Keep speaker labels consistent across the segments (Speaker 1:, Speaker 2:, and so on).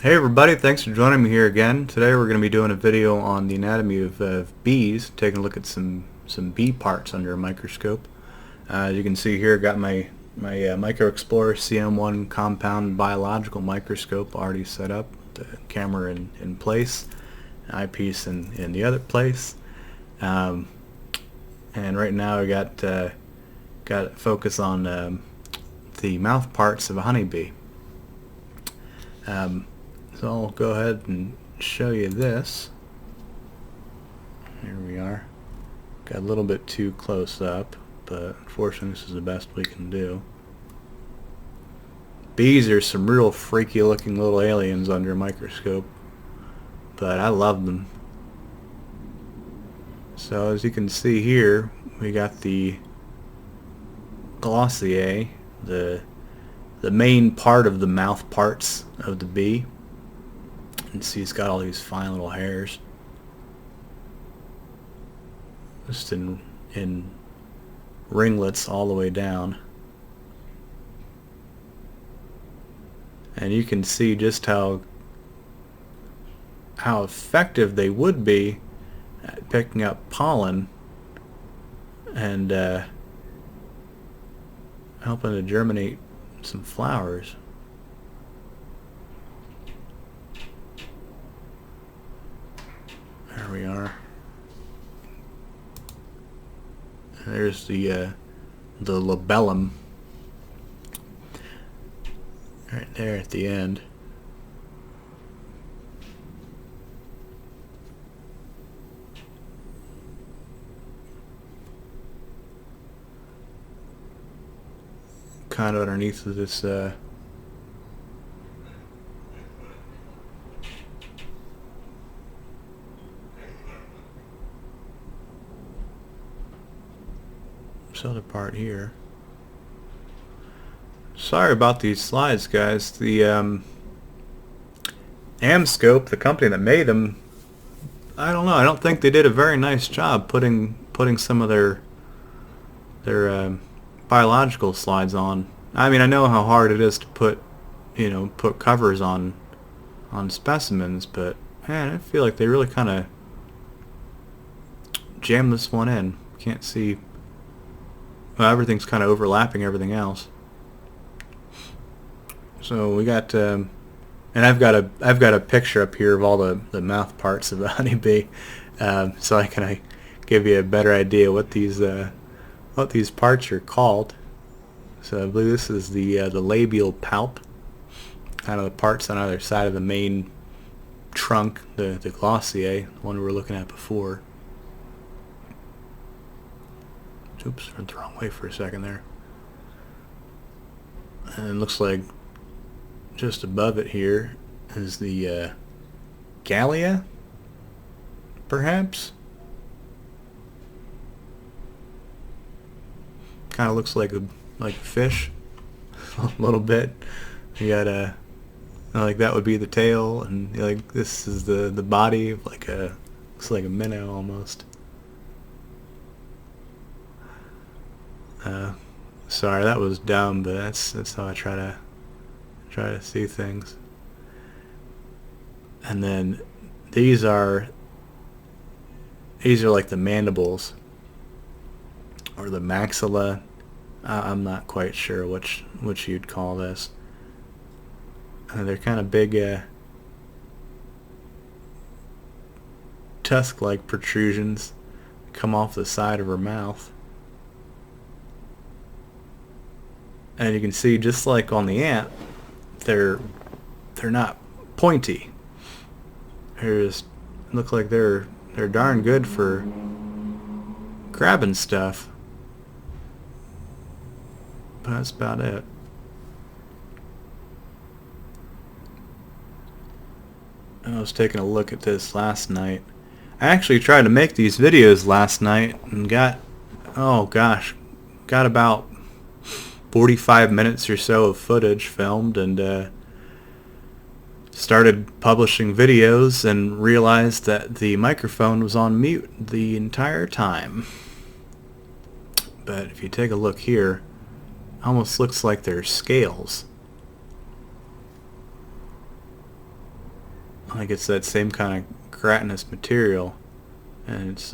Speaker 1: Hey everybody, thanks for joining me here again. Today we're going to be doing a video on the anatomy of bees, taking a look at some bee parts under a microscope. As you can see here, I got my MicroXplore CM-1 compound biological microscope already set up, the camera in place, eyepiece in the other place, and right now I got focus on the mouth parts of a honeybee. So I'll go ahead and show you this. Here we are. Got a little bit too close up, but unfortunately this is the best we can do. Bees are some real freaky looking little aliens under a microscope, but I love them. So as you can see here, we got the glossier, the main part of the mouth parts of the bee. And see, it's got all these fine little hairs just in ringlets all the way down, and you can see just how effective they would be at picking up pollen and helping to germinate some flowers. There we are. There's the labellum right there at the end. Kind of underneath of this other part here. Sorry about these slides, guys. The AmScope, the company that made them, I don't know. I don't think they did a very nice job putting some of their biological slides on. I mean, I know how hard it is to put covers on specimens, but man, I feel like they really kind of jammed this one in. Can't see. Well, everything's kind of overlapping everything else. So we got, and I've got a picture up here of all the mouth parts of the honeybee, so I can give you a better idea what these parts are called. So I believe this is the labial palp, kind of the parts on either side of the main trunk, the glossier, the one we were looking at before. Oops, went the wrong way for a second there. And it looks like just above it here is the gallia, perhaps. Kind of looks like a fish, a little bit. You got like that would be the tail, and like this is the body, like looks like a minnow almost. Sorry, that was dumb, but that's how I try to see things. And then these are like the mandibles or the maxilla. I'm not quite sure which you'd call this. They're kind of big tusk-like protrusions come off the side of her mouth. And you can see, just like on the ant, they're not pointy. Look like they're darn good for grabbing stuff. But that's about it. I was taking a look at this last night. I actually tried to make these videos last night and got about 45 minutes or so of footage filmed, and started publishing videos and realized that the microphone was on mute the entire time. But if you take a look here, almost looks like they're scales. like it's that same kind of gelatinous material, and it's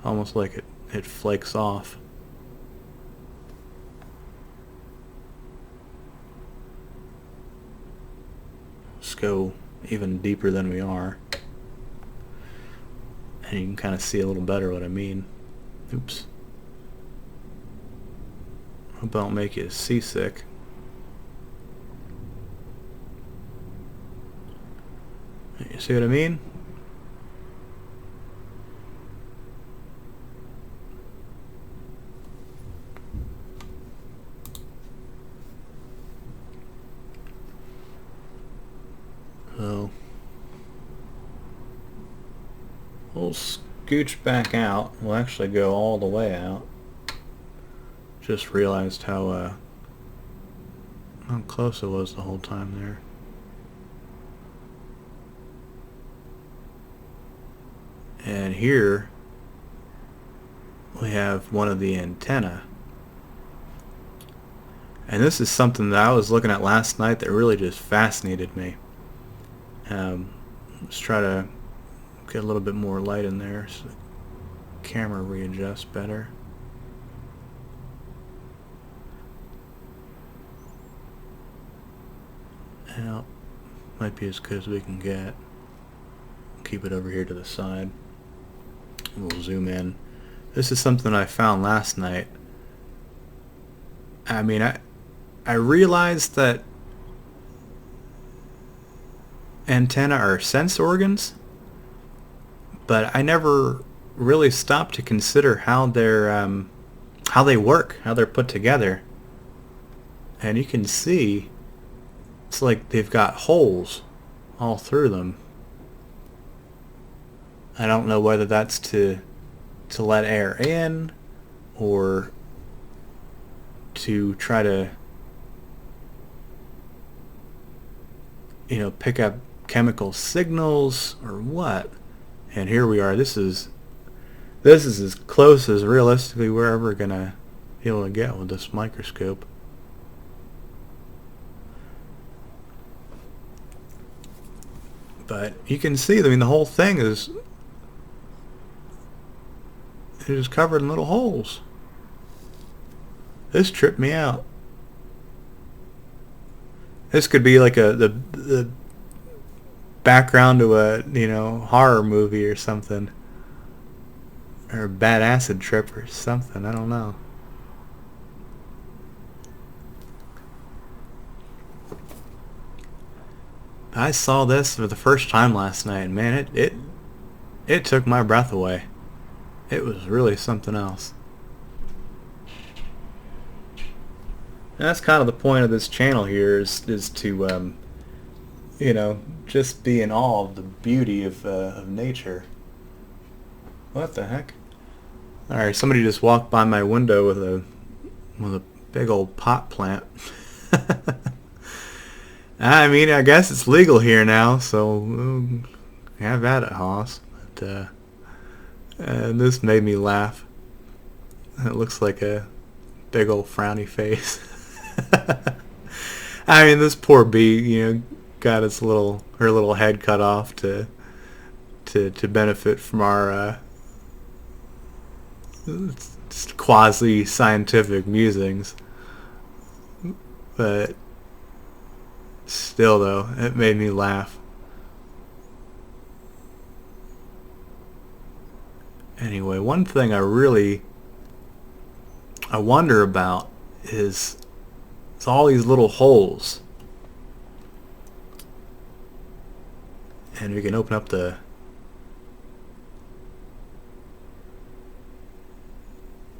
Speaker 1: almost like it flakes off. Let's go even deeper than we are, and you can kind of see a little better what I mean. Oops. Hope I don't make you seasick. You see what I mean? So we'll scooch back out. We'll actually go all the way out. Just realized how close it was the whole time there. And here we have one of the antenna. And this is something that I was looking at last night that really just fascinated me. Let's try to get a little bit more light in there so the camera readjusts better. Well, might be as good as we can get. Keep it over here to the side. We'll zoom in. This is something I found last night. I mean, I realized that antennae are sense organs, but I never really stopped to consider how they work, how they're put together. And you can see it's like they've got holes all through them. I don't know whether that's to let air in or to try to, you know, pick up chemical signals or what. And here we are. This is as close as realistically we're ever gonna be able to get with this microscope. But you can see, I mean, the whole thing is covered in little holes. This tripped me out. This could be like the background to a, you know, horror movie or something, or a bad acid trip or something. I don't know. I saw this for the first time last night, and man, it took my breath away. It was really something else. And that's kind of the point of this channel here, is to you know, just be in awe of the beauty of nature. What the heck? All right, somebody just walked by my window with a big old pot plant. I mean, I guess it's legal here now, so have at it, Hoss. But this made me laugh. It looks like a big old frowny face. I mean, this poor bee, you know, got her little head cut off to benefit from our quasi-scientific musings. But still, though, it made me laugh. Anyway, one thing I wonder about is all these little holes. And we can open up the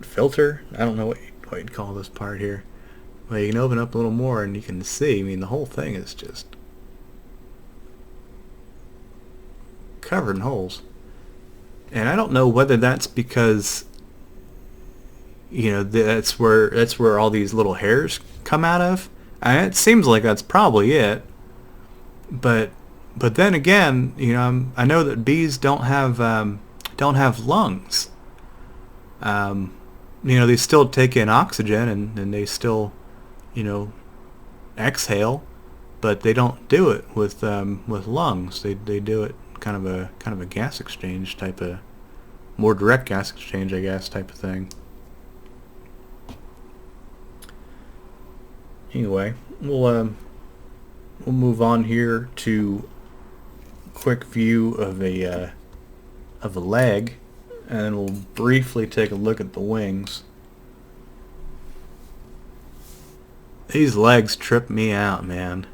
Speaker 1: filter. I don't know what you'd call this part here. Well, you can open up a little more and you can see, I mean, the whole thing is just covered in holes. And I don't know whether that's because, you know, that's where all these little hairs come out of. It seems like that's probably it. But then again, you know, I know that bees don't have lungs. You know, they still take in oxygen and they still, you know, exhale. but they don't do it with lungs. They do it kind of a gas exchange type of, more direct gas exchange, I guess, type of thing. Anyway, we'll move on here to quick view of a leg, and we'll briefly take a look at the wings. These legs trip me out, man.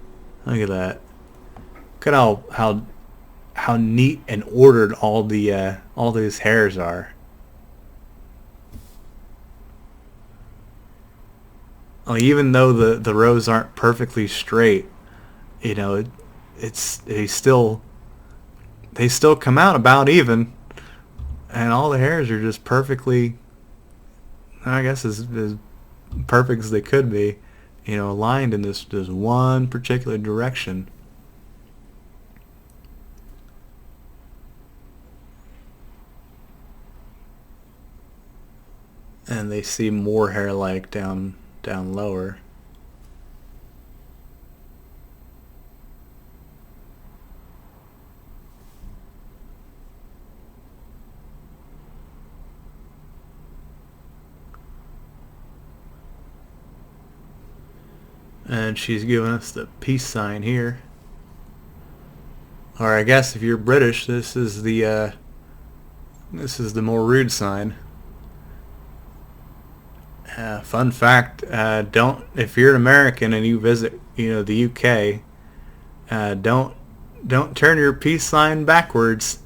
Speaker 1: Look at that. Look at how neat and ordered all these hairs are. Like, even though the rows aren't perfectly straight, you know, they still come out about even, and all the hairs are just perfectly, I guess, as perfect as they could be, you know, aligned in this one particular direction. And they seem more hair-like down lower. And she's giving us the peace sign here. Or I guess if you're British, this is the more rude sign. Fun fact: if you're an American and you visit, you know, the UK, don't turn your peace sign backwards.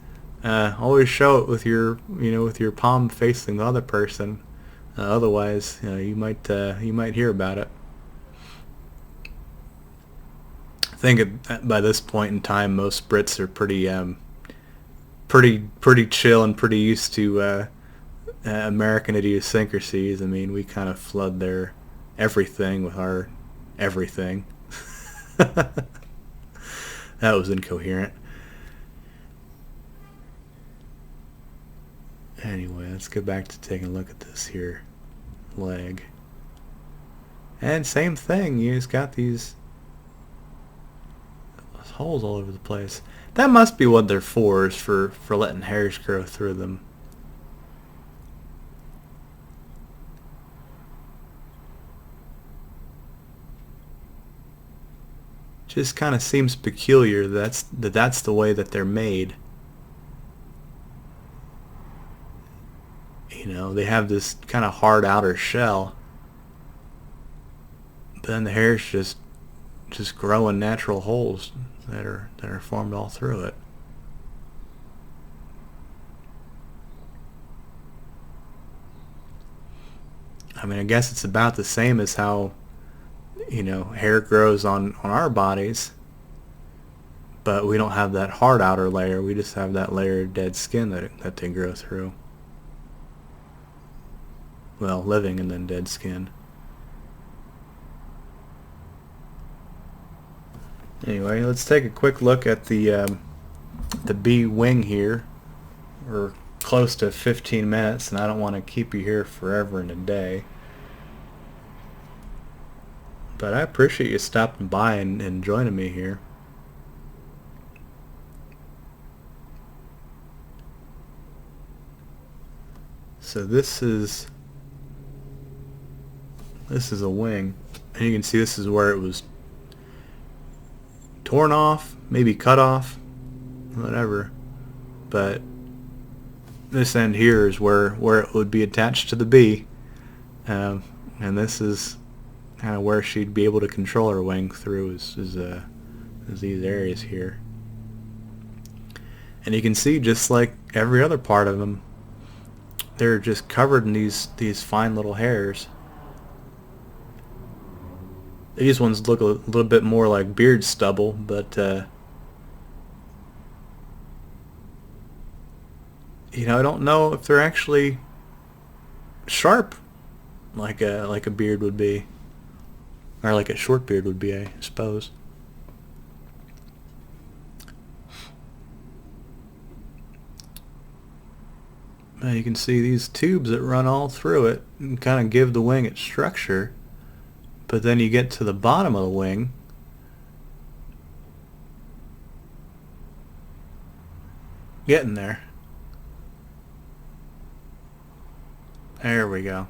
Speaker 1: Always show it with your palm facing the other person. Otherwise, you might hear about it. I think by this point in time, most Brits are pretty chill and pretty used to American idiosyncrasies. I mean, we kind of flood their everything with our everything. That was incoherent. Anyway, let's go back to taking a look at this here leg. And same thing, you just got these holes all over the place. That must be what they're for, is for letting hairs grow through them. Just kind of seems peculiar that's the way that they're made. You know, they have this kind of hard outer shell, but then the hairs just grow in natural holes that are formed all through it. I mean, I guess it's about the same as how, you know, hair grows on our bodies, but we don't have that hard outer layer. We just have that layer of dead skin that they grow through. Well, living and then dead skin. Anyway, let's take a quick look at the bee wing here. We're close to 15 minutes, and I don't want to keep you here forever and a day. But I appreciate you stopping by and joining me here. So this is a wing, and you can see this is where it was torn off, maybe cut off, whatever. But this end here is where it would be attached to the bee, and this is kind of where she'd be able to control her wing through, is these areas here. And you can see, just like every other part of them, they're just covered in these fine little hairs. These ones look a little bit more like beard stubble, but you know, I don't know if they're actually sharp like a beard would be, or like a short beard would be, I suppose. Now you can see these tubes that run all through it and kind of give the wing its structure. But then you get to the bottom of the wing, Getting there. There we go.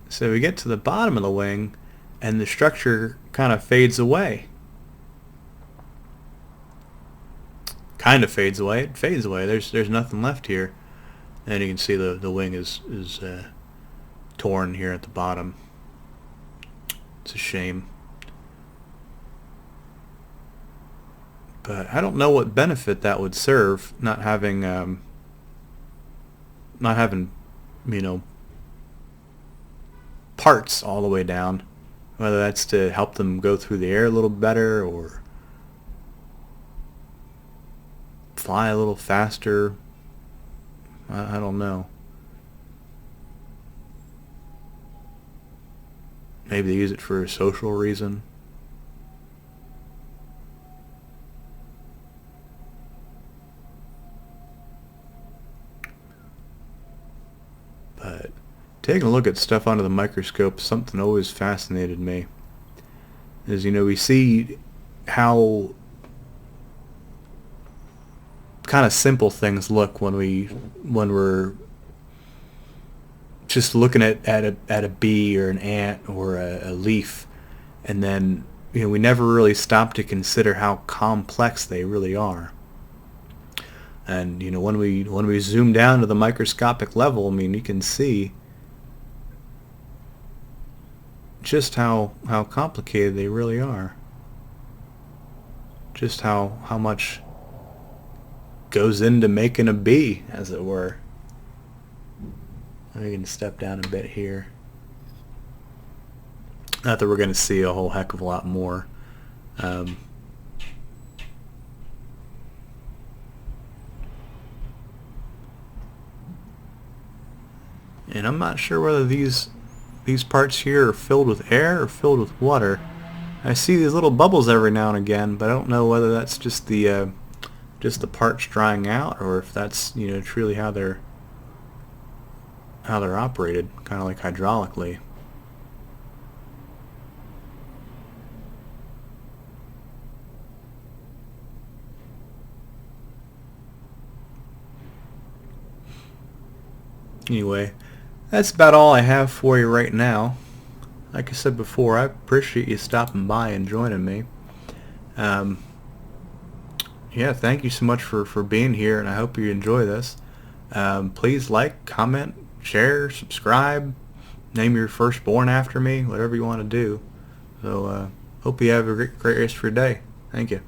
Speaker 1: So we get to the bottom of the wing and the structure kind of fades away. Kind of fades away. It fades away. There's nothing left here. And you can see the wing is torn here at the bottom. It's a shame. But I don't know what benefit that would serve, not having you know, parts all the way down. Whether that's to help them go through the air a little better or fly a little faster. I don't know. Maybe they use it for a social reason. But taking a look at stuff under the microscope, something always fascinated me. Is, you know, we see how kind of simple things look when we're just looking at a bee or an ant or a leaf, and then, you know, we never really stop to consider how complex they really are. And, you know, when we zoom down to the microscopic level, I mean, you can see just how complicated they really are. Just how much goes into making a bee, as it were. We can step down a bit here. Not that we're going to see a whole heck of a lot more. And I'm not sure whether these parts here are filled with air or filled with water. I see these little bubbles every now and again, but I don't know whether that's just the parts drying out, or if that's, you know, truly how they're operated, kind of like hydraulically. Anyway, that's about all I have for you right now. Like I said before, I appreciate you stopping by and joining me. Yeah, thank you so much for being here, and I hope you enjoy this. Please like, comment, share, subscribe, name your firstborn after me, whatever you want to do. So hope you have a great rest of your day. Thank you.